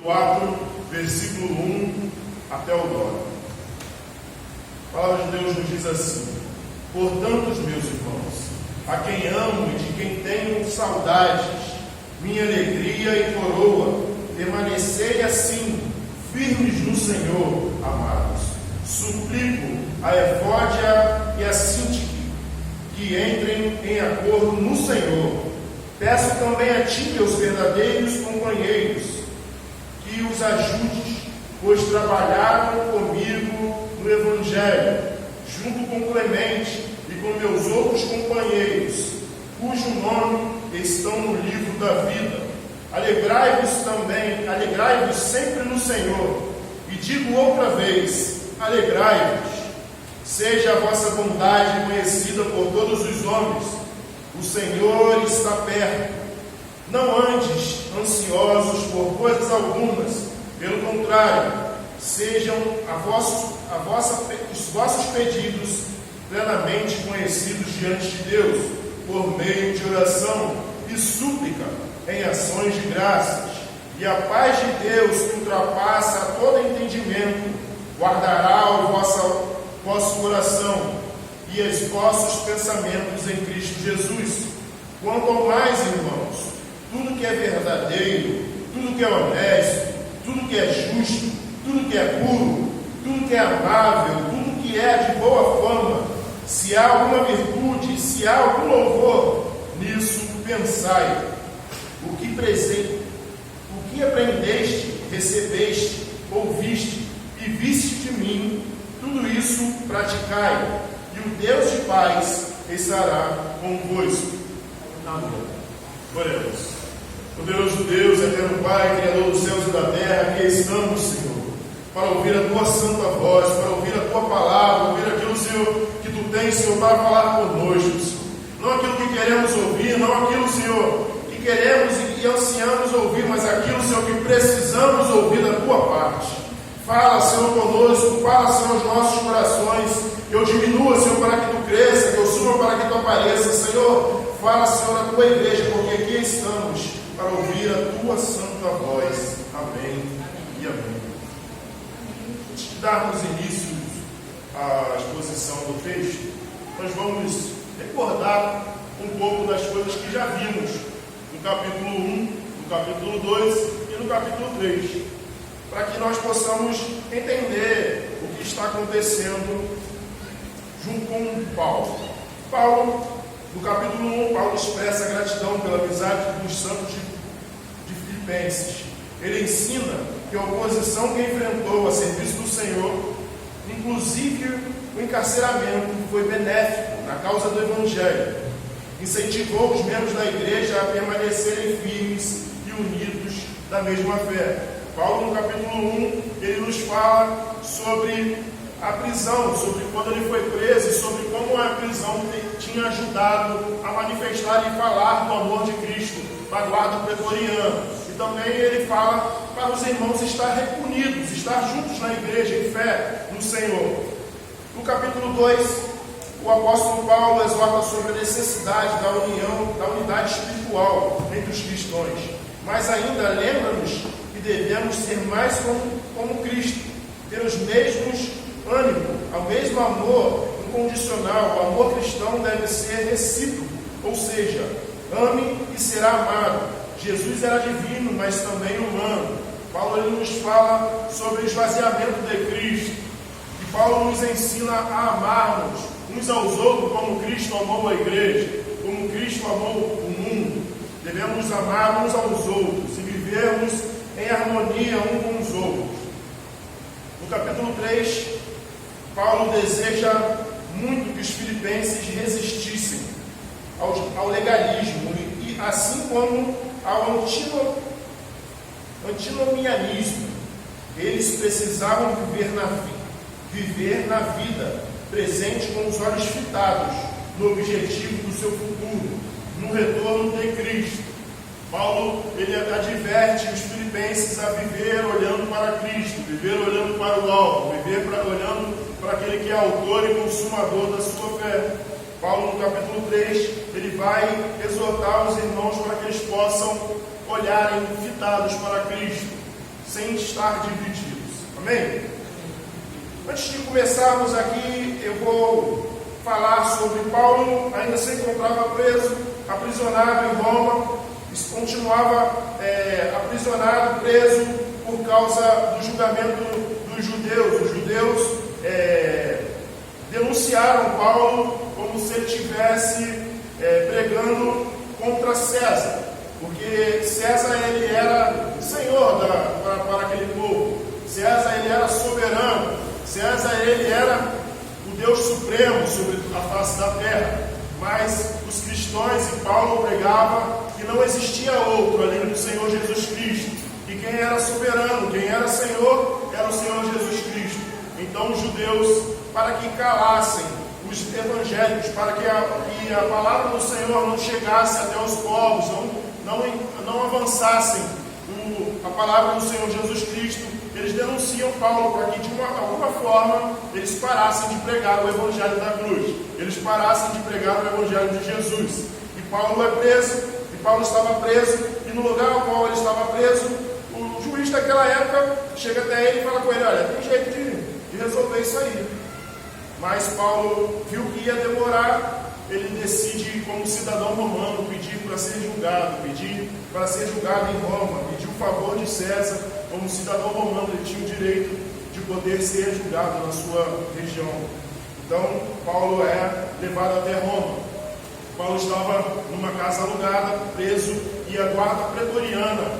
4, versículo 1 até o 9. A palavra de Deus nos diz assim: portanto, meus irmãos, a quem amo e de quem tenho saudades, minha alegria e coroa, permanecei assim, firmes no Senhor, amados. Suplico a Evódia e a Sintique que entrem em acordo no Senhor. Peço também a ti, meus verdadeiros companheiros, que os ajudes, pois trabalharam comigo no Evangelho, junto com Clemente e com meus outros companheiros, cujo nome estão no livro da vida. Alegrai-vos sempre no Senhor, e digo outra vez, alegrai-vos. Seja a vossa bondade conhecida por todos os homens. O Senhor está perto. Não andes ansiosos por coisas algumas, pelo contrário, sejam os vossos pedidos plenamente conhecidos diante de Deus, por meio de oração e súplica, em ações de graças. E a paz de Deus, que ultrapassa todo entendimento, guardará o vosso coração e os vossos pensamentos em Cristo Jesus. Quanto ao mais, irmãos, tudo que é verdadeiro, tudo que é honesto, tudo que é justo, tudo que é puro, tudo que é amável, tudo que é de boa fama, se há alguma virtude, se há algum louvor, nisso pensai. O que aprendeste, recebeste, ouviste e viste de mim, tudo isso praticai, e o Deus de paz estará convosco. Amém. Oremos. Poderoso Deus, eterno Pai, Criador dos céus e da terra, aqui estamos, Senhor, para ouvir a Tua santa voz, para ouvir a Tua palavra, ouvir aquilo, Senhor, que Tu tens, Senhor, para falar conosco, Senhor. Não aquilo que queremos ouvir, não aquilo, Senhor, que queremos e ansiamos ouvir, mas aquilo, Senhor, que precisamos ouvir da Tua parte. Fala, Senhor, conosco, fala, Senhor, aos nossos corações. Eu diminua, Senhor, para que Tu cresça, que eu suba para que Tu apareça, Senhor. Fala, Senhor, a Tua igreja, porque aqui estamos para ouvir a Tua santa voz. Amém e amém. Antes de darmos início à exposição do texto, nós vamos recordar um pouco das coisas que já vimos no capítulo 1, no capítulo 2 e no capítulo 3, para que nós possamos entender o que está acontecendo junto com Paulo, no capítulo 1, Paulo expressa gratidão pela amizade dos santos de Filipenses. Ele ensina que a oposição que enfrentou a serviço do Senhor, inclusive o encarceramento, foi benéfico na causa do Evangelho. Incentivou os membros da igreja a permanecerem firmes e unidos da mesma fé. Paulo, no capítulo 1, ele nos fala sobre a prisão, sobre quando ele foi preso e sobre como a prisão tinha ajudado a manifestar e falar do amor de Cristo para a guarda pretoriana. E também ele fala para os irmãos estar reunidos, estar juntos na igreja em fé no Senhor. No capítulo 2, o apóstolo Paulo exorta sobre a necessidade da união, da unidade espiritual entre os cristãos. Mas ainda lembra-nos que devemos ser mais como Cristo, ter os mesmos ânimo, ao mesmo amor incondicional. O amor cristão deve ser recíproco, ou seja, ame e será amado. Jesus era divino, mas também humano. Paulo ele nos fala sobre o esvaziamento de Cristo, e Paulo nos ensina a amarmos uns aos outros como Cristo amou a igreja, como Cristo amou o mundo. Devemos amar uns aos outros e vivermos em harmonia uns com os outros. No capítulo 3, Paulo deseja muito que os filipenses resistissem ao legalismo e assim como ao antinomianismo. Eles precisavam viver na vida presente com os olhos fitados no objetivo do seu futuro, no retorno de Cristo. Paulo ele adverte os filipenses a viver olhando para Cristo, viver olhando para o alto, viver olhando para aquele que é autor e consumador da sua fé. Paulo, no capítulo 3, ele vai exortar os irmãos para que eles possam olharem fitados para Cristo. sem estar divididos. Amém? Antes de começarmos aqui, eu vou falar sobre Paulo. Ainda se encontrava preso, aprisionado em Roma, continuava aprisionado, preso por causa do julgamento dos judeus. Os judeus denunciaram Paulo como se ele estivesse pregando contra César, porque César ele era senhor para aquele povo. César ele era soberano. César ele era o Deus supremo sobre a face da terra. Mas os cristãos e Paulo pregava que não existia outro além do Senhor Jesus Cristo. E quem era soberano, quem era Senhor, era o Senhor Jesus Cristo. Então os judeus, para que calassem os evangélicos, para que a palavra do Senhor não chegasse até os povos, não avançassem a palavra do Senhor Jesus Cristo, eles denunciam Paulo para que de alguma forma eles parassem de pregar o evangelho da cruz, eles parassem de pregar o evangelho de Jesus. E Paulo é preso, e Paulo estava preso, e no lugar ao qual ele estava preso, o juiz daquela época chega até ele e fala com ele: olha, tem jeito de resolver isso aí. Mas Paulo viu que ia demorar. Ele decide, como cidadão romano, pedir para ser julgado em Roma, pedir o favor de César. Como cidadão romano, ele tinha o direito de poder ser julgado na sua região. Então, Paulo é levado até Roma. Paulo estava numa casa alugada, preso, e a guarda pretoriana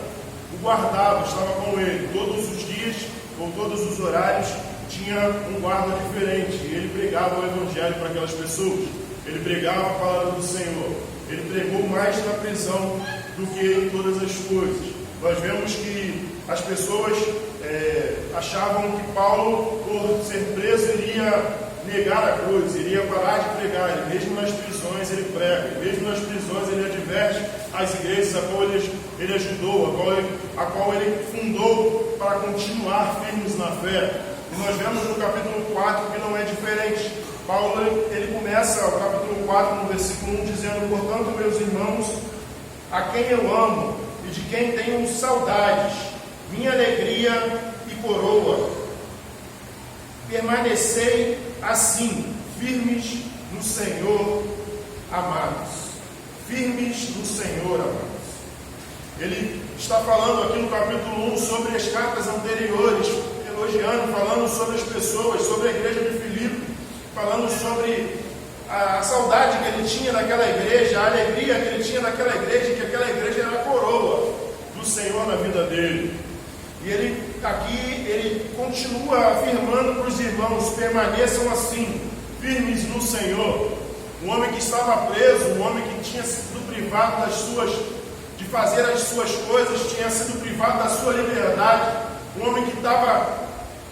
o guardava, estava com ele. Todos os dias, ou todos os horários, tinha um guarda diferente. E ele pregava o evangelho para aquelas pessoas. Ele pregava a palavra do Senhor. Ele pregou mais na prisão do que em todas as coisas. Nós vemos que as pessoas achavam que Paulo, por ser preso, iria negar a cruz, iria parar de pregar. E mesmo nas prisões ele prega, e mesmo nas prisões ele adverte as igrejas a qual ele ajudou, a qual ele fundou para continuar firmes na fé. E nós vemos no capítulo 4 que não é diferente. Paulo ele começa o capítulo 4 no versículo 1 dizendo: portanto, meus irmãos, a quem eu amo e de quem tenho saudades, minha alegria e coroa, permanecei assim, firmes no Senhor, amados. Firmes no Senhor, amados. Ele está falando aqui no capítulo 1 sobre as cartas anteriores, elogiando, falando sobre as pessoas, sobre a igreja de Filipe, falando sobre a saudade que ele tinha daquela igreja, a alegria que ele tinha daquela igreja, que aquela igreja era a coroa do Senhor na vida dele. E ele continua afirmando para os irmãos: permaneçam assim, firmes no Senhor. Um homem que estava preso, um homem que tinha sido privado de fazer as suas coisas, tinha sido privado da sua liberdade, um homem que estava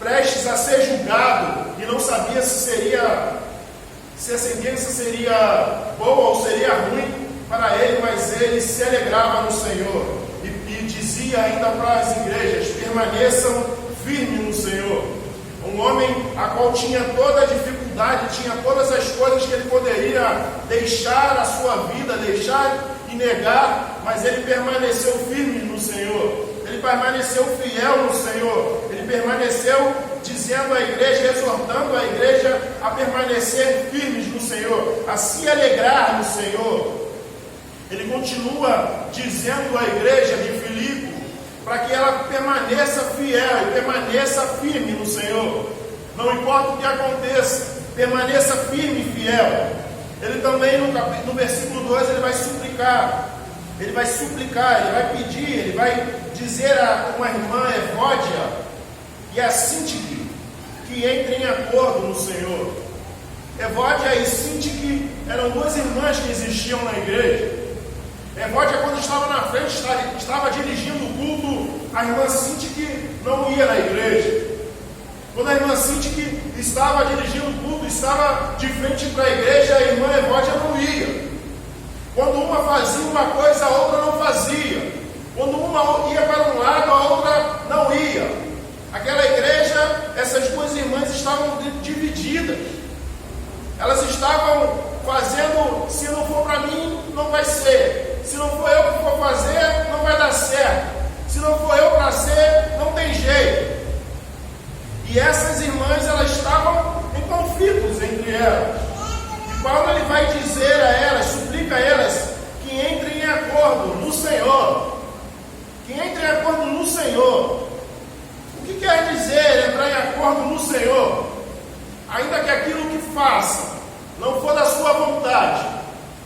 prestes a ser julgado e não sabia se a sentença seria boa ou seria ruim para ele, mas ele se alegrava no Senhor e dizia ainda para as igrejas: permaneçam firmes no Senhor. Um homem a qual tinha toda a dificuldade, tinha todas as coisas que ele poderia deixar a sua vida, deixar e negar, mas ele permaneceu firme no Senhor. Ele permaneceu fiel no Senhor. Ele permaneceu dizendo à igreja, exortando a igreja a permanecer firmes no Senhor, a se alegrar no Senhor. Ele continua dizendo à igreja de Filipe para que ela permaneça fiel e permaneça firme no Senhor. Não importa o que aconteça, permaneça firme e fiel. Ele também no versículo 2 ele vai suplicar, ele vai pedir, ele vai dizer a uma irmã Evódia e a Sintique que entrem em acordo no Senhor. Evódia e Sintique eram duas irmãs que existiam na igreja. Evódia, quando estava na frente, estava dirigindo o culto, a irmã Sintique não ia na igreja. Quando a irmã Sintique estava dirigindo o culto, estava de frente para a igreja, a irmã Evódia não ia. Quando uma fazia uma coisa, a outra não fazia. Quando uma ia para um lado, a outra não ia. Aquela igreja, essas duas irmãs estavam divididas. Elas estavam fazendo: se não for para mim, não vai ser. Se não for eu que for fazer, não vai dar certo. Se não for eu para ser, não tem Senhor. O que quer dizer entrar em acordo no Senhor? Ainda que aquilo que faça não for da sua vontade,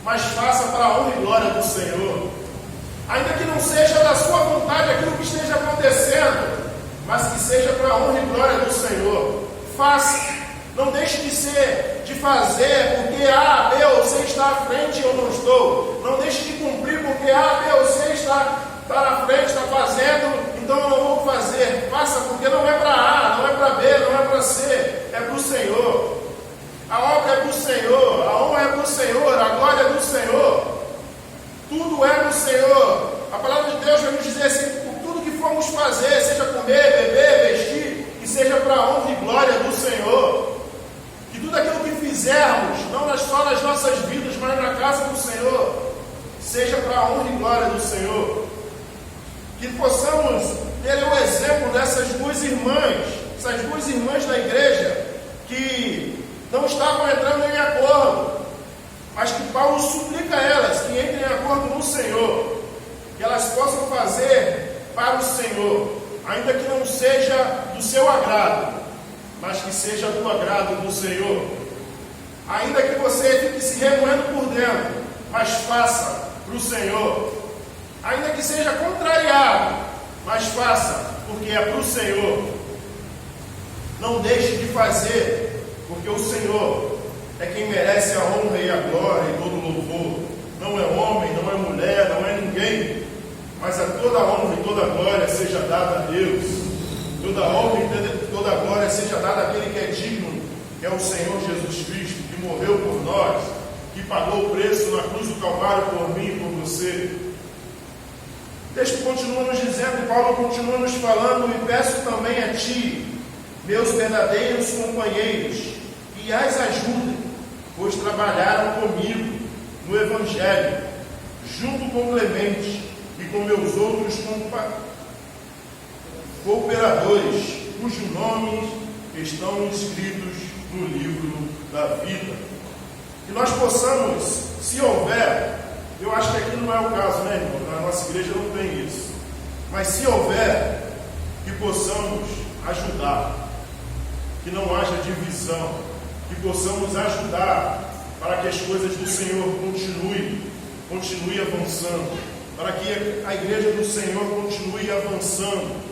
mas faça para a honra e glória do Senhor. Ainda que não seja da sua vontade aquilo que esteja acontecendo, mas que seja para a honra e glória do Senhor. Faça. Não deixe de fazer porque A, B ou C está à frente e eu não estou. Não deixe de cumprir porque A, B ou C está na frente, está fazendo, então eu não vou fazer. Faça porque não é para A, não é para B, não é para C, é para o Senhor. A obra é para o Senhor, a honra é para o Senhor, a glória é do Senhor. Tudo é do Senhor. A palavra de Deus vai nos dizer assim: tudo que formos fazer, seja comer, beber, vestir, que seja para a honra e glória do Senhor. Que tudo aquilo que fizermos, não só nas nossas vidas, mas na casa do Senhor, seja para a honra e glória do Senhor. Que possamos ter o exemplo dessas duas irmãs da igreja, que não estavam entrando em acordo, mas que Paulo suplica a elas que entrem em acordo no Senhor, que elas possam fazer para o Senhor, ainda que não seja do seu agrado, mas que seja do agrado do Senhor. Ainda que você fique se remoendo por dentro, mas faça para o Senhor. Ainda que seja contrariado, mas faça, porque é para o Senhor. Não deixe de fazer, porque o Senhor é quem merece a honra e a glória e todo o louvor. Não é homem, não é mulher, não é ninguém, mas a toda a honra e toda a glória seja dada a Deus. Toda a honra e toda a glória seja dada àquele que é digno, que é o Senhor Jesus Cristo, que morreu por nós, que pagou o preço na cruz do Calvário por mim e por você. O texto continua nos dizendo, e Paulo continua nos falando: e peço também a ti, meus verdadeiros companheiros, que as ajudem, pois trabalharam comigo no Evangelho, junto com Clemente e com meus outros cooperadores, cujos nomes estão escritos no livro da vida. Que nós possamos, se houver, eu acho que aqui não é o caso, né, irmão? Na nossa igreja não tem isso, mas se houver, que possamos ajudar, que não haja divisão, que possamos ajudar para que as coisas do Senhor continue avançando, para que a igreja do Senhor continue avançando,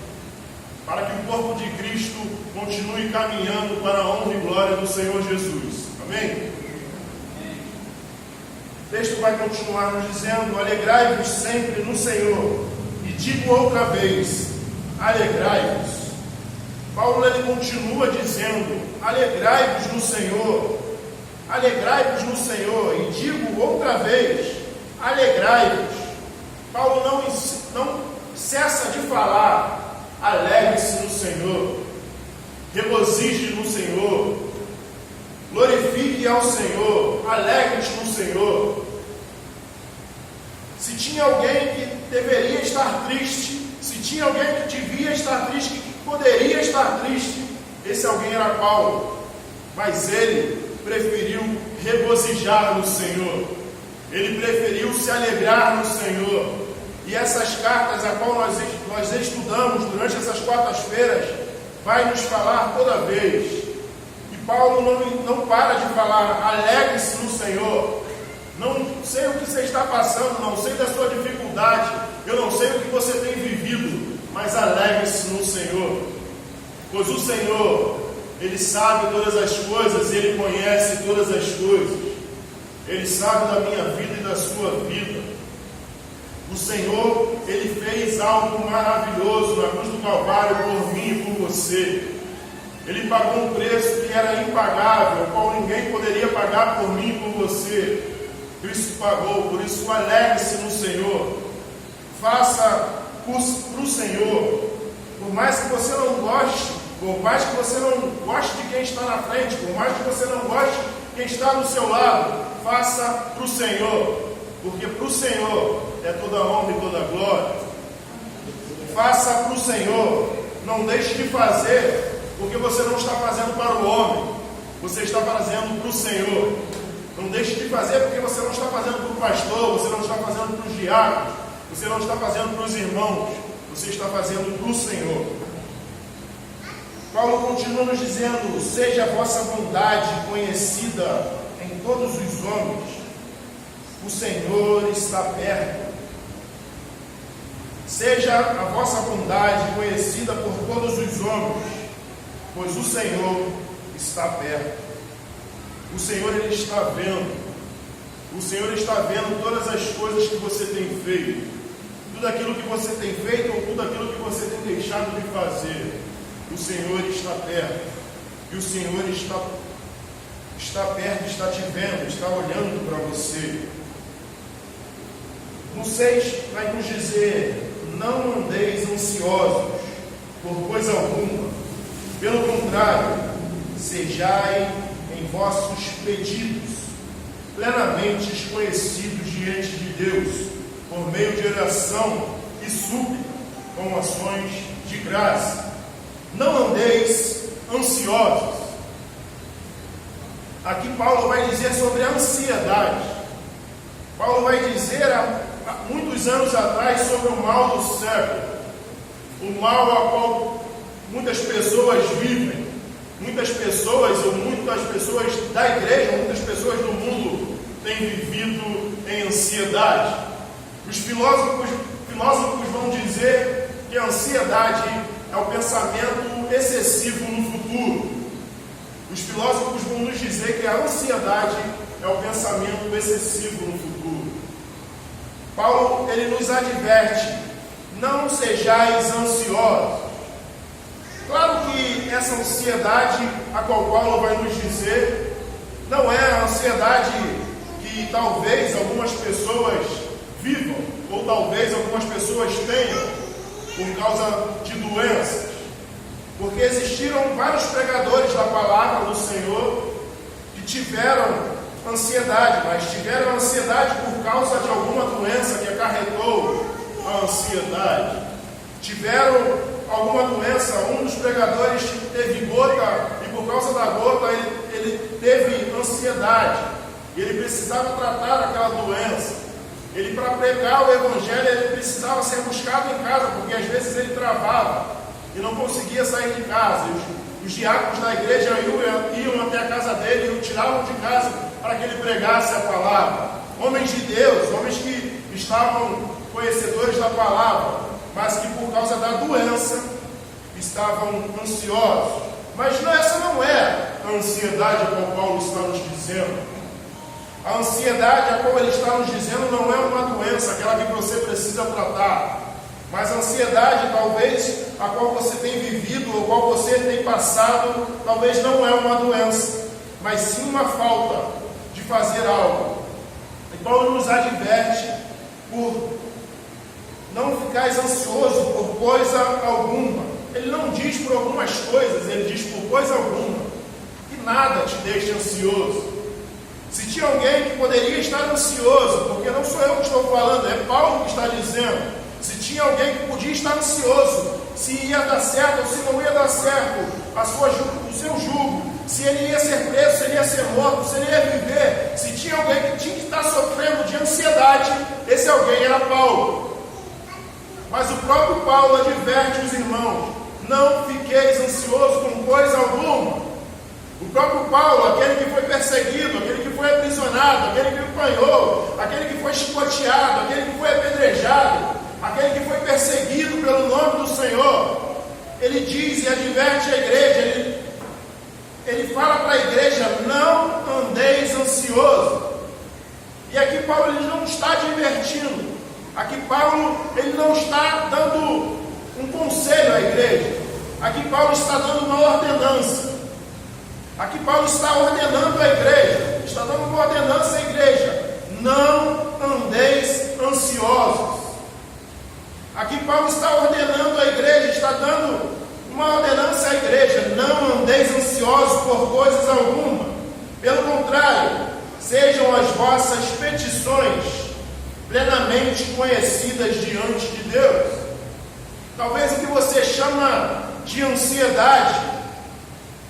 para que o corpo de Cristo continue caminhando para a honra e glória do Senhor Jesus. Amém? O texto vai continuar nos dizendo: alegrai-vos sempre no Senhor, e digo outra vez, alegrai-vos. Paulo ele continua dizendo: alegrai-vos no Senhor, alegrai-vos no Senhor, e digo outra vez, alegrai-vos. Paulo não cessa de falar: alegre-se no Senhor, regozije no Senhor, glorifique ao Senhor, alegre-se no Senhor. Se tinha alguém que deveria estar triste, se tinha alguém que devia estar triste, que poderia estar triste, esse alguém era Paulo, mas ele preferiu regozijar no Senhor, ele preferiu se alegrar no Senhor. E essas cartas a qual nós estudamos durante essas quartas-feiras vai nos falar toda vez. E Paulo não para de falar: alegre-se no Senhor. Não sei o que você está passando, não sei da sua dificuldade, eu não sei o que você tem vivido, mas alegre-se no Senhor, pois o Senhor, Ele sabe todas as coisas, Ele conhece todas as coisas, Ele sabe da minha vida e da sua vida. O Senhor, Ele fez algo maravilhoso na cruz do Calvário por mim e por você. Ele pagou um preço que era impagável, qual ninguém poderia pagar por mim e por você. Cristo pagou, por isso alegre-se no Senhor. Faça para o Senhor. Por mais que você não goste, por mais que você não goste de quem está na frente, por mais que você não goste de quem está do seu lado, faça para o Senhor. Porque para o Senhor é toda honra e toda glória. Faça para o Senhor. Não deixe de fazer, porque você não está fazendo para o homem, você está fazendo para o Senhor. Não deixe de fazer, porque você não está fazendo para o pastor, você não está fazendo para os diáconos, você não está fazendo para os irmãos, você está fazendo para o Senhor. Paulo continua nos dizendo: seja a vossa bondade conhecida em todos os homens, o Senhor está perto. Seja a vossa bondade conhecida por todos os homens, pois o Senhor está perto. O Senhor, Ele está vendo. O Senhor está vendo todas as coisas que você tem feito, tudo aquilo que você tem feito ou tudo aquilo que você tem deixado de fazer. O Senhor está perto. E o Senhor está perto, está te vendo, está olhando para você. No 6 vai nos dizer: não andeis ansiosos por coisa alguma. Pelo contrário, sejai em vossos pedidos plenamente conhecidos diante de Deus, por meio de oração e súplica, com ações de graça. Não andeis ansiosos. Aqui Paulo vai dizer sobre a ansiedade. Paulo vai dizer há muitos anos atrás sobre o mal do século, o mal a qual muitas pessoas vivem. Muitas pessoas da igreja, muitas pessoas do mundo têm vivido em ansiedade. Os filósofos vão dizer que a ansiedade é o pensamento excessivo no futuro. Os filósofos vão nos dizer que a ansiedade é o pensamento excessivo no futuro. Paulo, ele nos adverte: não sejais ansiosos. Claro que essa ansiedade a qual Paulo vai nos dizer não é a ansiedade que talvez algumas pessoas vivam, ou talvez algumas pessoas tenham por causa de doenças. Porque existiram vários pregadores da palavra do Senhor que tiveram ansiedade, mas tiveram ansiedade por causa de alguma doença que acarretou a ansiedade. Tiveram alguma doença. Um dos pregadores teve gota e por causa da gota ele teve ansiedade. E ele precisava tratar aquela doença. Ele, para pregar o evangelho, ele precisava ser buscado em casa, porque às vezes ele travava e não conseguia sair de casa. Os diáconos da igreja iam até a casa dele e o tiravam de casa para que ele pregasse a palavra. Homens de Deus, homens que estavam conhecedores da palavra, mas que por causa da doença estavam ansiosos. Mas essa não é a ansiedade a qual Paulo está nos dizendo. A ansiedade a qual ele está nos dizendo não é uma doença, aquela que você precisa tratar. Mas a ansiedade, talvez, a qual você tem vivido, ou qual você tem passado, talvez não é uma doença, mas sim uma falta de fazer algo. E Paulo nos adverte por não ficares ansioso por coisa alguma. Ele não diz por algumas coisas, ele diz por coisa alguma. Que nada te deixe ansioso. Se tinha alguém que poderia estar ansioso, porque não sou eu que estou falando, é Paulo que está dizendo. Se tinha alguém que podia estar ansioso, se ia dar certo ou se não ia dar certo, o seu jugo, se ele ia ser preso, se ele ia ser morto, se ele ia viver, se tinha alguém que tinha que estar sofrendo de ansiedade, esse alguém era Paulo. Mas o próprio Paulo adverte os irmãos: não fiqueis ansiosos com coisa alguma. O próprio Paulo, aquele que foi perseguido, aquele que foi aprisionado, aquele que apanhou, aquele que foi chicoteado, aquele que foi apedrejado, aquele que foi perseguido pelo nome do Senhor, ele diz e adverte a igreja, ele fala para a igreja: não andeis ansiosos. E aqui Paulo ele não está advertindo, aqui Paulo ele não está dando um conselho à igreja, aqui Paulo está dando uma ordenança. Aqui Paulo está ordenando a igreja, está dando uma ordenança à igreja: não andeis ansiosos. Aqui Paulo está ordenando a igreja, está dando uma ordenança à igreja: não andeis ansiosos por coisas alguma. Pelo contrário, sejam as vossas petições plenamente conhecidas diante de Deus. Talvez o que você chama de ansiedade,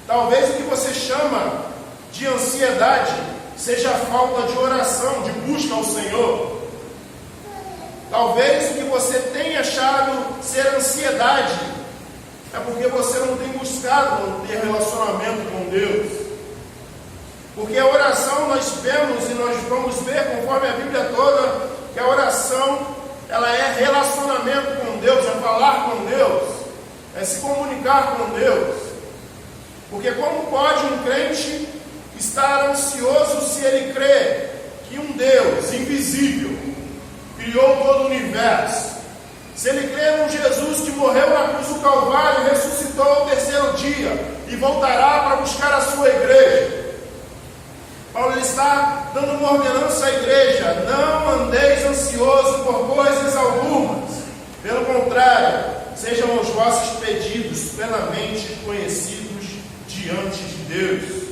talvez o que você chama de ansiedade seja a falta de oração, de busca ao Senhor. Talvez o que você tenha achado ser ansiedade é porque você não tem buscado ter relacionamento com Deus. Porque a oração nós vemos e nós vamos ver conforme a Bíblia toda que a oração ela é relacionamento com Deus, é falar com Deus, é se comunicar com Deus. Porque como pode um crente estar ansioso se ele crê que um Deus invisível criou todo o universo? Se ele crê num Jesus que morreu na cruz do Calvário e ressuscitou ao terceiro dia e voltará para buscar a sua igreja. Paulo ele está dando uma ordenança à igreja: não andeis ansioso por coisas algumas. Pelo contrário, sejam os vossos pedidos plenamente conhecidos diante de Deus.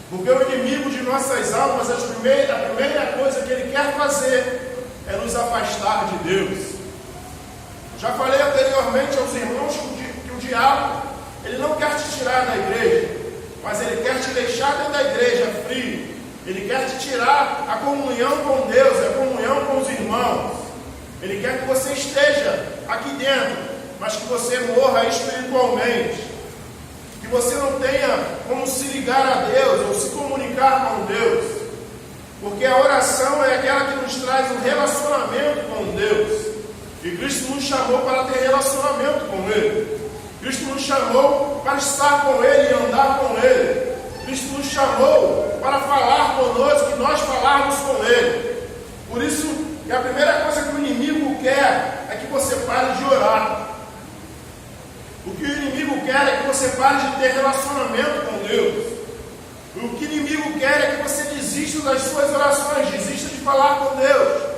Porque o inimigo de nossas almas, a primeira coisa que ele quer fazer é nos afastar de Deus. Já falei anteriormente aos irmãos que o diabo ele não quer te tirar da igreja, mas ele quer te deixar dentro da igreja frio. Ele quer te tirar a comunhão com Deus, a comunhão com os irmãos. Ele quer que você esteja aqui dentro, mas que você morra espiritualmente. Que você não tenha como se ligar a Deus ou se comunicar com Deus. Porque a oração é aquela que nos traz um relacionamento com Deus. E Cristo nos chamou para ter relacionamento com Ele. Cristo nos chamou para estar com Ele e andar com Ele. Cristo nos chamou para falar conosco e nós falarmos com Ele. Por isso, que a primeira coisa que o inimigo quer é que você pare de orar. O que o inimigo quer é que você pare de ter relacionamento com Deus. O que o inimigo quer é que você desista das suas orações, desista de falar com Deus.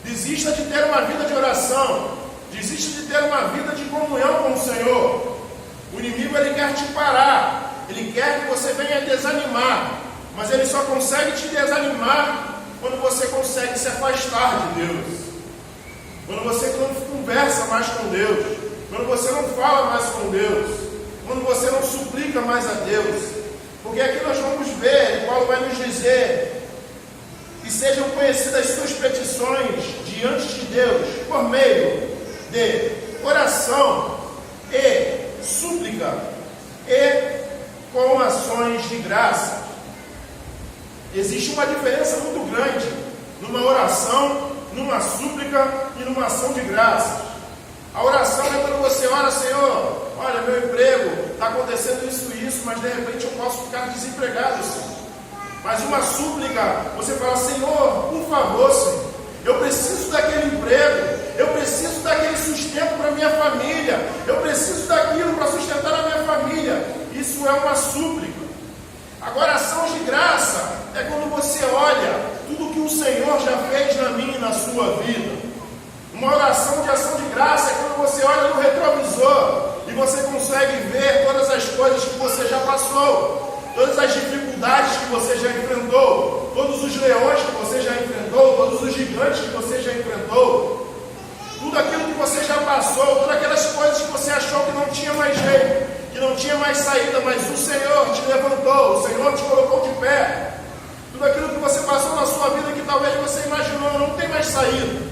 Desista de ter uma vida de oração. Desista de ter uma vida de comunhão com o Senhor. O inimigo ele quer te parar. Ele quer que você venha desanimar. Mas ele só consegue te desanimar quando você consegue se afastar de Deus. Quando você não conversa mais com Deus. Quando você não fala mais com Deus. Quando você não suplica mais a Deus. Porque aqui nós vamos ver, e Paulo vai nos dizer: que sejam conhecidas suas petições diante de Deus por meio de oração e súplica e com ações de graça. Existe uma diferença muito grande numa oração, numa súplica e numa ação de graça. A oração é quando você ora: Senhor, olha, meu emprego, está acontecendo isso e isso, mas de repente eu posso ficar desempregado, Senhor. Mas uma súplica, você fala: Senhor, por favor, Senhor, eu preciso daquele emprego, eu preciso daquele sustento para minha família, eu preciso daquilo para sustentar a minha família. Isso é uma súplica. Agora, ação de graça é quando você olha tudo que o Senhor já fez na minha e na sua vida. Uma oração de ação de graça é quando você olha no retrovisor e você consegue ver todas as coisas que você já passou, todas as dificuldades que você já enfrentou, todos os leões que você já enfrentou, todos os gigantes que você já enfrentou, tudo aquilo que você já passou, todas aquelas coisas que você achou que não tinha mais jeito, que não tinha mais saída, mas o Senhor te levantou, o Senhor te colocou de pé. Tudo aquilo que você passou na sua vida que talvez você imaginou: não tem mais saída,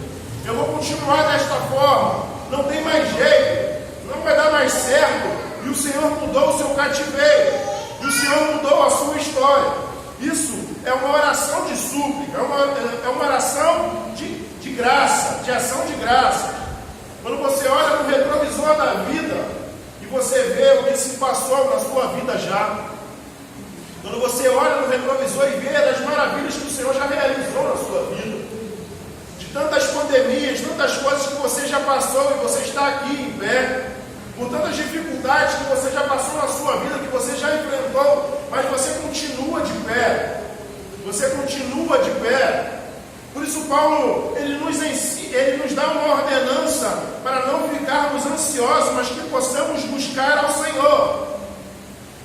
eu vou continuar desta forma, não tem mais jeito, não vai dar mais certo. E o Senhor mudou o seu cativeiro, e o Senhor mudou a sua história. Isso é uma oração de súplica, é uma oração de graça, de ação de graça. Quando você olha no retrovisor da vida e você vê o que se passou na sua vida já. Quando você olha no retrovisor e vê as maravilhas que o Senhor já realizou na sua vida. De tantas pandemias, tantas coisas que você já passou e você está aqui em pé. Por tantas dificuldades que você já passou na sua vida, que você já enfrentou, mas você continua de pé. Você continua de pé. Por isso Paulo, ele nos dá uma ordenança para não ficarmos ansiosos, mas que possamos buscar ao Senhor.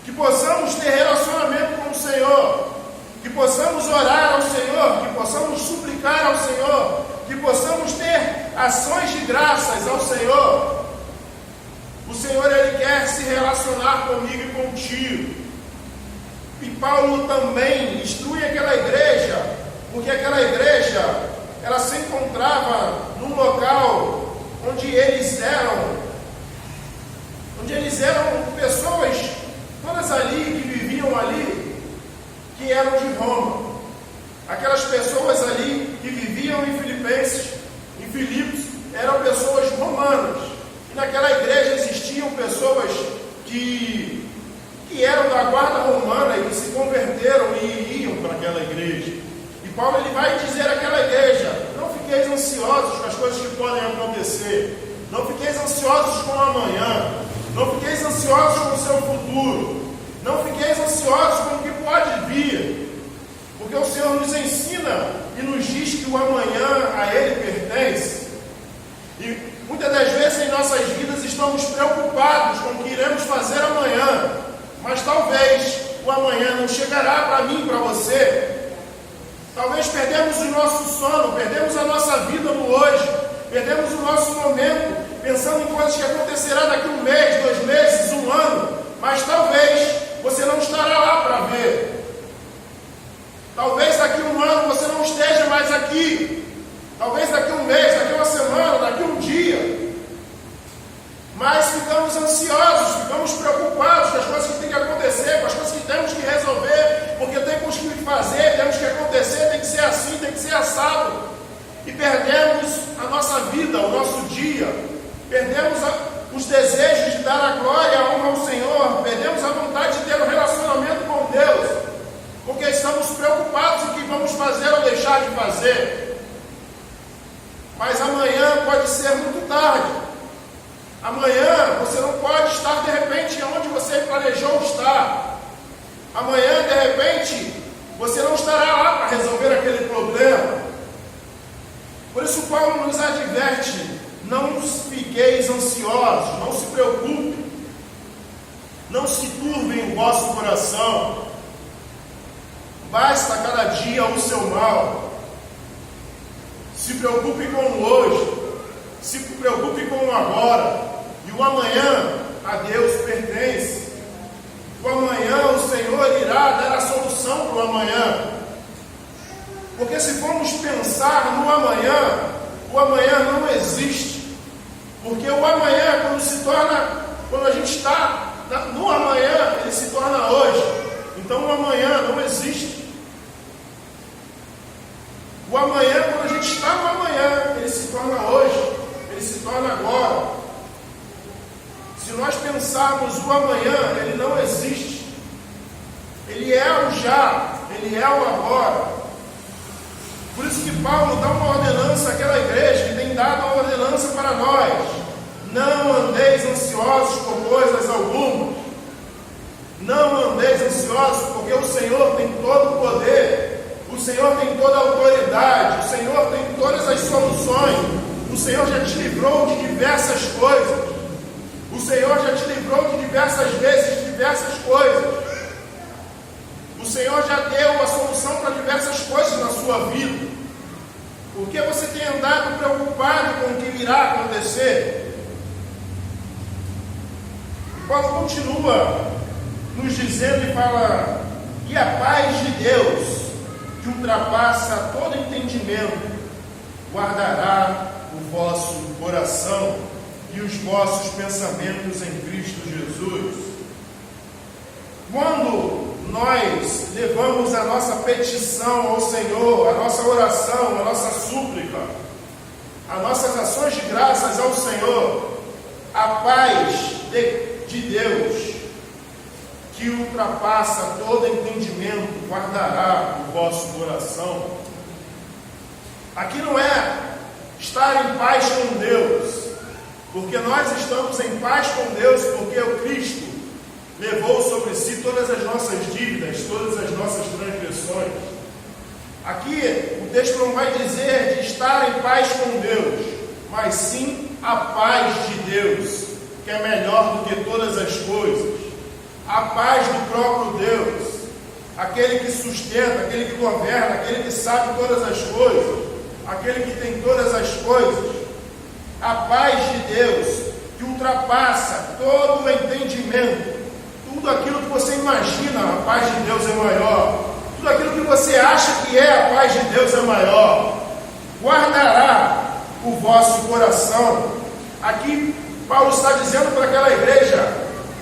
Que possamos ter relacionamento com o Senhor. Que possamos orar ao Senhor, que possamos suplicar ao Senhor, que possamos ter ações de graças ao Senhor. O Senhor, Ele quer se relacionar comigo e contigo. E Paulo também instrui aquela igreja, porque aquela igreja, ela se encontrava num local onde eles eram pessoas, todas ali que viviam ali, que eram de Roma. Aquelas pessoas ali que viviam em Filipos, eram pessoas romanas. E naquela igreja existiam pessoas que eram da guarda romana e que se converteram e iam para aquela igreja. E Paulo ele vai dizer àquela igreja: não fiqueis ansiosos com as coisas que podem acontecer, não fiqueis ansiosos com o amanhã, não fiqueis ansiosos com o seu futuro, não fiqueis ansiosos com o que pode vir, porque o Senhor nos ensina e nos diz que o amanhã a Ele pertence. E muitas das vezes em nossas vidas estamos preocupados com o que iremos fazer amanhã, mas talvez o amanhã não chegará para mim e para você. Talvez perdemos o nosso sono, perdemos a nossa vida no hoje, perdemos o nosso momento pensando em coisas que acontecerá daqui um mês, 2 meses, 1 ano, mas talvez você não estará lá para ver. Talvez daqui 1 ano você não esteja mais aqui. Talvez daqui 1 mês, daqui 1 semana, daqui 1 dia. Mas ficamos ansiosos, ficamos preocupados com as coisas que têm que acontecer, com as coisas que temos que resolver, porque temos que fazer, temos que acontecer, tem que ser assim, tem que ser assado. E perdemos a nossa vida, o nosso dia. Perdemos os desejos de dar a glória e a honra ao Senhor. Perdemos a vontade de ter um relacionamento com Deus, porque estamos preocupados em o que vamos fazer ou deixar de fazer. Mas amanhã pode ser muito tarde. Amanhã você não pode estar de repente onde você planejou estar. Amanhã de repente você não estará lá para resolver aquele problema. Por isso Paulo nos adverte: não fiqueis ansiosos, não se preocupem, não se turvem o vosso coração. Basta cada dia o seu mal. Se preocupe com o hoje, se preocupe com o agora, e o amanhã a Deus pertence. O amanhã o Senhor irá dar a solução para o amanhã. Porque se formos pensar no amanhã, o amanhã não existe. Porque o amanhã, quando a gente está no amanhã, ele se torna hoje. Então o amanhã não existe. O amanhã, quando a gente está no amanhã, ele se torna hoje, ele se torna agora. Se nós pensarmos o amanhã, ele não existe. Ele é o já, ele é o agora. Por isso que Paulo dá uma ordenança àquela igreja, que tem dado uma ordenança para nós: não andeis ansiosos por coisas algumas. Não andeis ansiosos, porque o Senhor tem todo o poder. O Senhor tem toda a autoridade, o Senhor tem todas as soluções, o Senhor já te livrou de diversas coisas, o Senhor já te livrou de diversas vezes, de diversas coisas, o Senhor já deu a solução para diversas coisas na sua vida. Por que você tem andado preocupado com o que irá acontecer? E Paulo continua nos dizendo e fala: e a paz de Deus, que ultrapassa todo entendimento, guardará o vosso coração e os vossos pensamentos em Cristo Jesus. Quando nós levamos a nossa petição ao Senhor, a nossa oração, a nossa súplica, as nossas ações de graças ao Senhor, a paz de Deus, que ultrapassa todo entendimento, guardará o vosso coração. Aqui não é estar em paz com Deus, porque nós estamos em paz com Deus, porque o Cristo levou sobre si todas as nossas dívidas, todas as nossas transgressões. Aqui o texto não vai dizer de estar em paz com Deus, mas sim a paz de Deus, que é melhor do que todas as coisas. A paz do próprio Deus, aquele que sustenta, aquele que governa, aquele que sabe todas as coisas, aquele que tem todas as coisas. A paz de Deus, que ultrapassa todo o entendimento. Tudo aquilo que você imagina, a paz de Deus é maior. Tudo aquilo que você acha que é, a paz de Deus é maior. guardará o vosso coração. Aqui Paulo está dizendo para aquela igreja,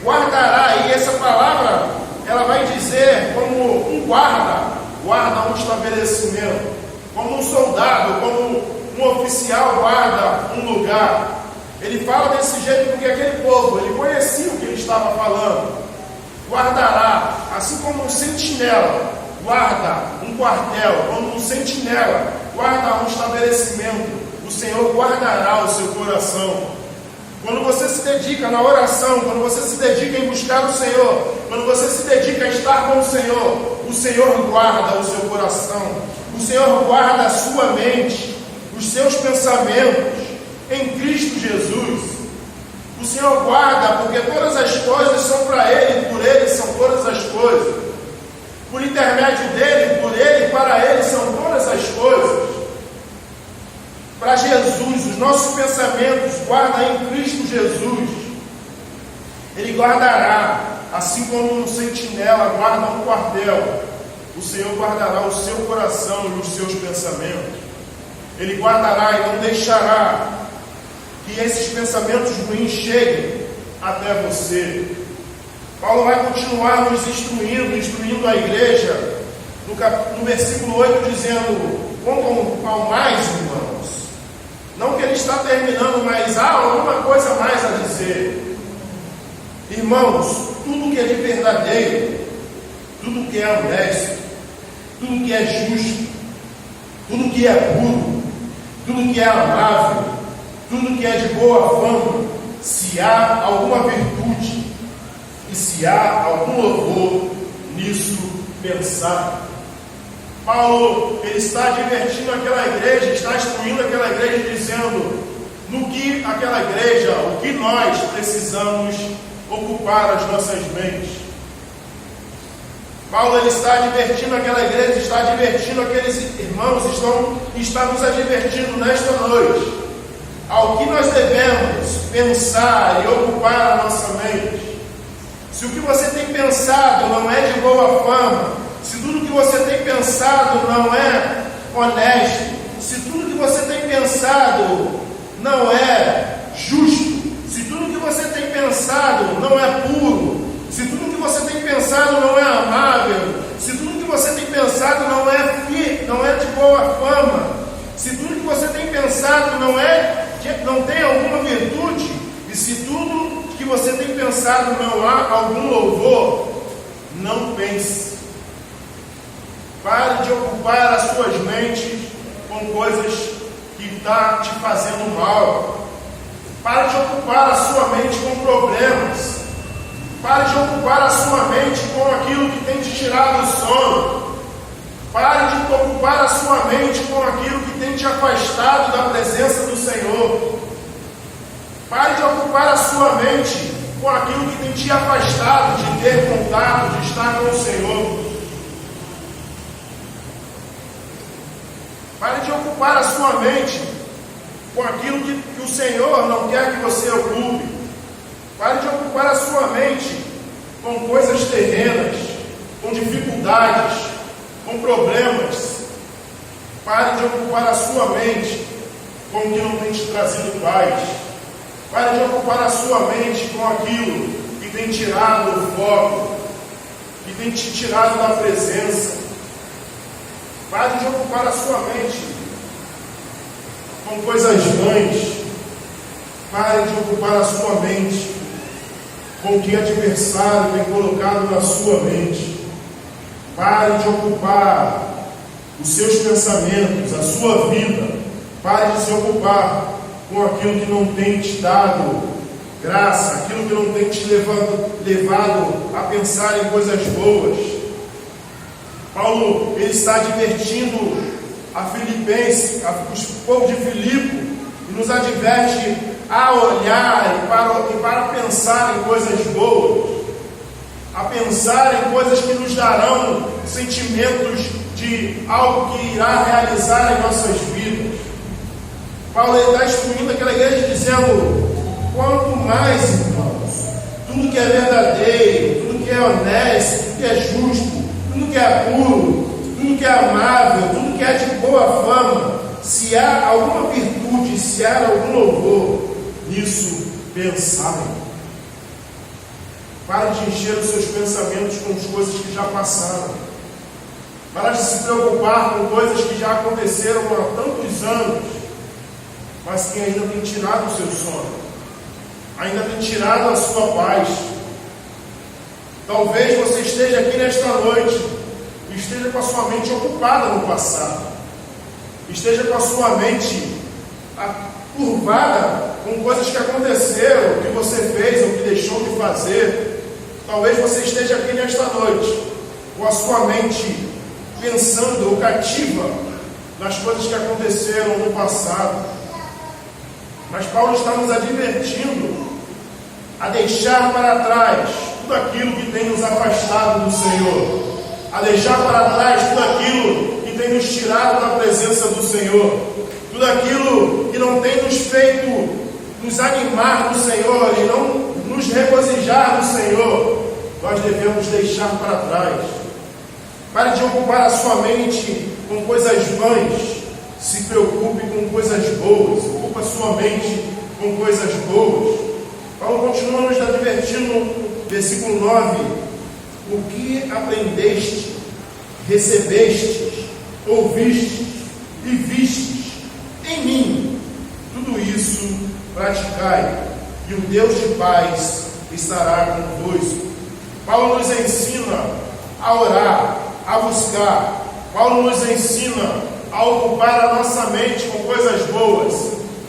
guardará, e essa palavra, ela vai dizer como um guarda um estabelecimento, como um soldado, como um oficial guarda um lugar. Ele fala desse jeito porque aquele povo, ele conhecia o que ele estava falando. Guardará, assim como um sentinela guarda um quartel, como um sentinela guarda um estabelecimento, o Senhor guardará o seu coração. Quando você se dedica na oração, quando você se dedica em buscar o Senhor, quando você se dedica a estar com o Senhor guarda o seu coração, o Senhor guarda a sua mente, os seus pensamentos em Cristo Jesus. O Senhor guarda, porque todas as coisas são para Ele, por Ele são todas as coisas. Por intermédio dEle, por Ele, para Ele são todas as coisas. Para Jesus, os nossos pensamentos guarda em Cristo Jesus. Ele guardará, assim como um sentinela guarda um quartel. O Senhor guardará o seu coração e os seus pensamentos. Ele guardará e não deixará que esses pensamentos ruins cheguem até você. Paulo vai continuar nos instruindo a igreja, no versículo 8, dizendo: quanto ao mais, irmãos, não que ele está terminando, mas há alguma coisa mais a dizer. Irmãos, tudo que é de verdadeiro, tudo que é honesto, tudo que é justo, tudo que é puro, tudo que é amável, tudo que é de boa fama, se há alguma virtude e se há algum louvor, nisso pensar. Paulo, ele está advertindo aquela igreja, está instruindo aquela igreja, dizendo no que aquela igreja, o que nós precisamos ocupar as nossas mentes. Paulo, ele está advertindo aquela igreja, está advertindo aqueles irmãos, está nos advertindo nesta noite ao que nós devemos pensar e ocupar a nossa mente. Se o que você tem pensado não é de boa fama, se tudo que você tem pensado não é honesto, se tudo que você tem pensado não é justo, se tudo que você tem pensado não é puro, se tudo que você tem pensado não é amável, se tudo que você tem pensado não é de boa fama, se tudo que você tem pensado não tem alguma virtude, e se tudo que você tem pensado não há algum louvor, não pense. Pare de ocupar as suas mentes com coisas que estão te fazendo mal. Pare de ocupar a sua mente com problemas. Pare de ocupar a sua mente com aquilo que tem te tirado o sono. Pare de ocupar a sua mente com aquilo que tem te afastado da presença do Senhor. Pare de ocupar a sua mente com aquilo que tem te afastado de ter contato, de estar com o Senhor. Pare de ocupar a sua mente com aquilo que o Senhor não quer que você ocupe. Pare de ocupar a sua mente com coisas terrenas, com dificuldades, com problemas. Pare de ocupar a sua mente com o que não tem te trazido paz. Pare de ocupar a sua mente com aquilo que tem tirado o foco, que tem te tirado da presença. Pare de ocupar a sua mente com coisas vãs. Pare de ocupar a sua mente com o que o adversário tem colocado na sua mente. Pare de ocupar os seus pensamentos, a sua vida. Pare de se ocupar com aquilo que não tem te dado graça, aquilo que não tem te levado a pensar em coisas boas. Paulo, ele está advertindo a Filipenses, o povo de Filipe, e nos adverte a olhar e para pensar em coisas boas, a pensar em coisas que nos darão sentimentos de algo que irá realizar em nossas vidas. Paulo está instruindo aquela igreja dizendo: quanto mais, irmãos, tudo que é verdadeiro, tudo que é honesto, tudo que é justo, tudo que é puro, tudo que é amável, tudo que é de boa fama, se há alguma virtude, se há algum louvor, nisso pensai. Pare de encher os seus pensamentos com as coisas que já passaram. Pare de se preocupar com coisas que já aconteceram há tantos anos, mas que ainda tem tirado o seu sono, ainda tem tirado a sua paz. Talvez você esteja aqui nesta noite e esteja com a sua mente ocupada no passado, esteja com a sua mente curvada com coisas que aconteceram, que você fez ou que deixou de fazer. Talvez você esteja aqui nesta noite com a sua mente pensando ou cativa nas coisas que aconteceram no passado. Mas Paulo está nos advertindo a deixar para trás tudo aquilo que tem nos afastado do Senhor, a deixar para trás tudo aquilo que tem nos tirado da presença do Senhor, tudo aquilo que não tem nos feito nos animar do Senhor e não nos regozijar do Senhor. Nós devemos deixar para trás. Pare de ocupar a sua mente com coisas vãs. Se preocupe com coisas boas. Ocupe a sua mente com coisas boas. Paulo continua nos advertindo no versículo 9: o que aprendeste, recebestes, ouvistes e vistes em mim, tudo isso praticai, e o Deus de paz estará convosco. Paulo nos ensina a orar, a buscar. Paulo nos ensina a ocupar a nossa mente com coisas boas.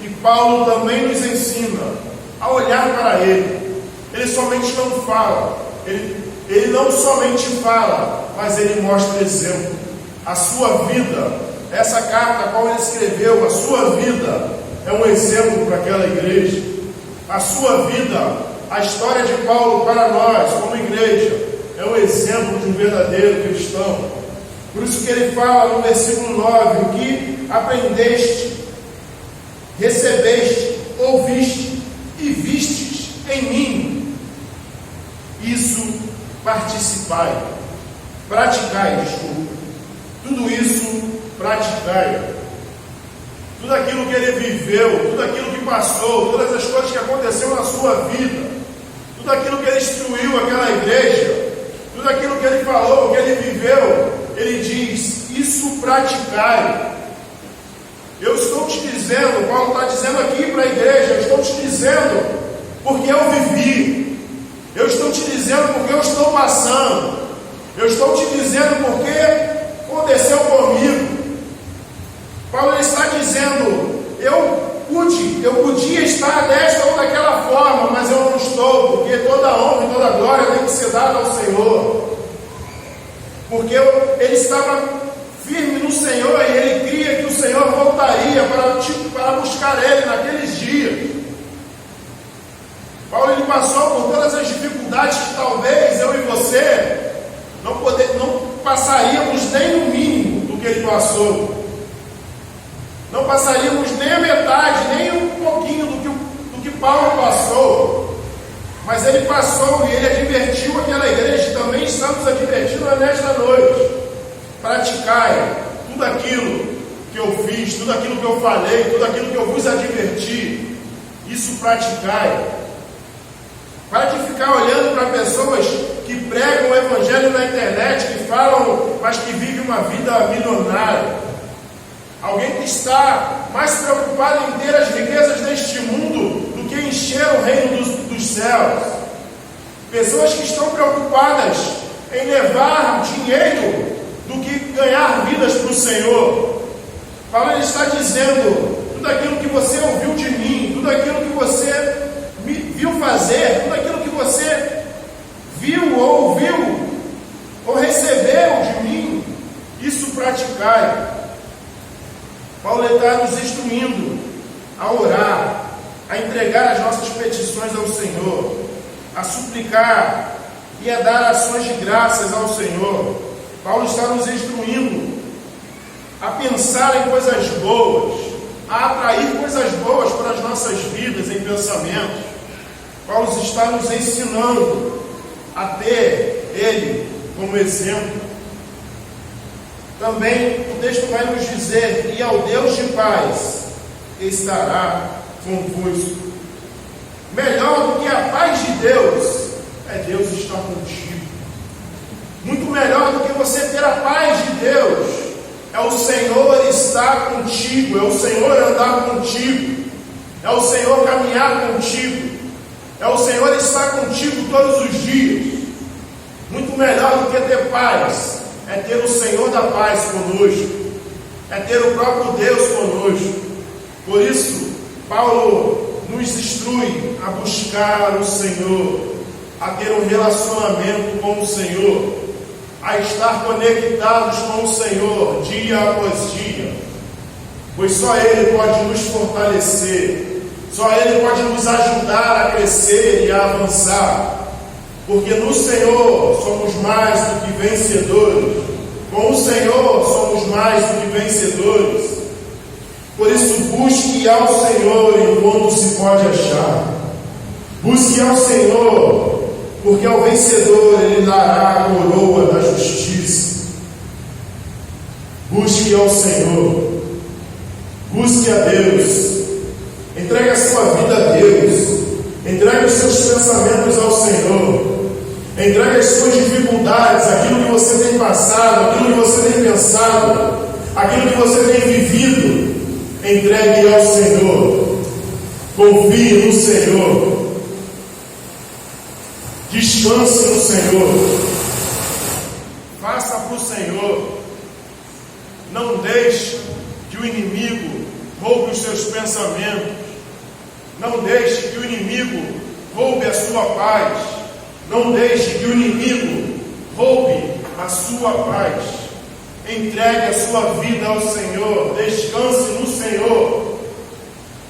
E Paulo também nos ensina a olhar para Ele. Ele somente não fala, ele não somente fala, mas ele mostra exemplo. A sua vida, essa carta a qual ele escreveu, a sua vida é um exemplo para aquela igreja. A sua vida, a história de Paulo para nós, como igreja, é um exemplo de um verdadeiro cristão. Por isso que ele fala no versículo 9: o que aprendeste, recebeste, ouviste e vistes em mim, isso participai, praticai, tudo isso praticai. Tudo aquilo que ele viveu, tudo aquilo que passou, todas as coisas que aconteceram na sua vida, tudo aquilo que ele instruiu aquela igreja, tudo aquilo que ele falou, que ele viveu, ele diz: isso praticai. Eu estou te dizendo, Paulo está dizendo aqui para a igreja, eu estou te dizendo porque eu vivi, eu estou te dizendo porque eu estou passando, eu estou te dizendo porque aconteceu comigo. Paulo está dizendo: eu podia estar desta ou daquela forma, mas eu não estou, porque toda honra e toda glória tem que ser dada ao Senhor. Porque ele estava firme no Senhor e ele cria que o Senhor voltaria para buscar ele naqueles dias. Paulo ele passou por todas as dificuldades que talvez eu e você não passaríamos nem no mínimo do que ele passou. Não passaríamos nem a metade, nem um pouquinho do que Paulo passou. Mas ele passou e ele advertiu aquela igreja, e também estamos advertindo nesta noite: praticai tudo aquilo que eu fiz, tudo aquilo que eu falei, tudo aquilo que eu vos adverti, isso praticai. Para de ficar olhando para pessoas que pregam o evangelho na internet, que falam, mas que vivem uma vida milionária. Alguém que está mais preocupado em ter as riquezas deste mundo do que encher o reino dos céus. Pessoas que estão preocupadas em levar dinheiro do que ganhar vidas para o Senhor. Paulo ele está dizendo: tudo aquilo que você ouviu de mim, tudo aquilo que você me viu fazer, tudo aquilo que você viu ou ouviu ou recebeu de mim, isso praticai. Paulo está nos instruindo a orar, a entregar as nossas petições ao Senhor, a suplicar e a dar ações de graças ao Senhor. Paulo está nos instruindo a pensar em coisas boas, a atrair coisas boas para as nossas vidas em pensamentos. Paulo está nos ensinando a ter Ele como exemplo. Também o texto vai nos dizer: e ao Deus de paz estará convosco. Melhor do que a paz de Deus é Deus estar contigo. Muito melhor do que você ter a paz de Deus é o Senhor estar contigo, é o Senhor andar contigo, é o Senhor caminhar contigo, é o Senhor estar contigo todos os dias. Muito melhor do que ter paz é ter o Senhor da paz conosco, é ter o próprio Deus conosco. Por isso, Paulo nos instrui a buscar o Senhor, a ter um relacionamento com o Senhor, a estar conectados com o Senhor dia após dia, pois só Ele pode nos fortalecer, só Ele pode nos ajudar a crescer e a avançar, porque no Senhor somos mais do que vencedores, com o Senhor somos mais do que vencedores. Por isso, busque ao Senhor enquanto se pode achar. Busque ao Senhor, porque ao vencedor Ele dará a coroa da justiça. Busque ao Senhor. Busque a Deus. Entregue a sua vida a Deus. Entregue os seus pensamentos ao Senhor. Entregue as suas dificuldades, aquilo que você tem passado, aquilo que você tem pensado, aquilo que você tem vivido. Entregue ao Senhor. Confie no Senhor. Descanse no Senhor. Faça para o Senhor. Não deixe que o inimigo roube os seus pensamentos. Não deixe que o inimigo roube a sua paz. Não deixe que o inimigo roube a sua paz. Entregue a sua vida ao Senhor. Descanse no Senhor.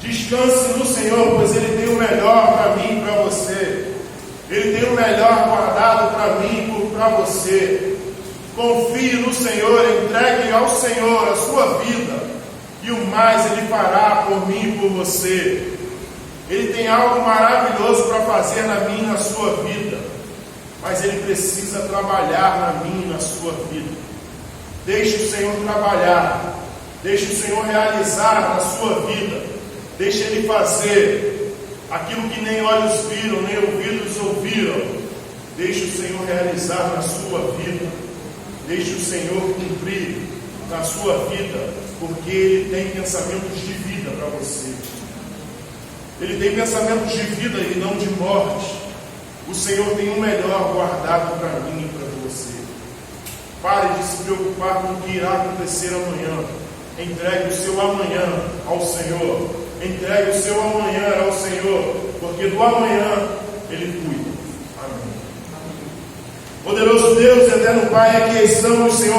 Descanse no Senhor, pois Ele tem o melhor para mim e para você. Ele tem o melhor guardado para mim e para você. Confie no Senhor, entregue ao Senhor a sua vida, e o mais Ele fará por mim e por você. Ele tem algo maravilhoso para fazer na minha e na sua vida, mas Ele precisa trabalhar na minha e na sua vida. Deixe o Senhor trabalhar, deixe o Senhor realizar na sua vida, deixe Ele fazer aquilo que nem olhos viram, nem ouvidos ouviram. Deixe o Senhor realizar na sua vida, deixe o Senhor cumprir na sua vida, porque Ele tem pensamentos de vida para você. Ele tem pensamentos de vida e não de morte. O Senhor tem o melhor guardado para mim e para você. Pare de se preocupar com o que irá acontecer amanhã. Entregue o seu amanhã ao Senhor. Entregue o seu amanhã ao Senhor, porque do amanhã Ele cuida. Amém. Poderoso Deus, eterno Pai, aqui estamos, Senhor.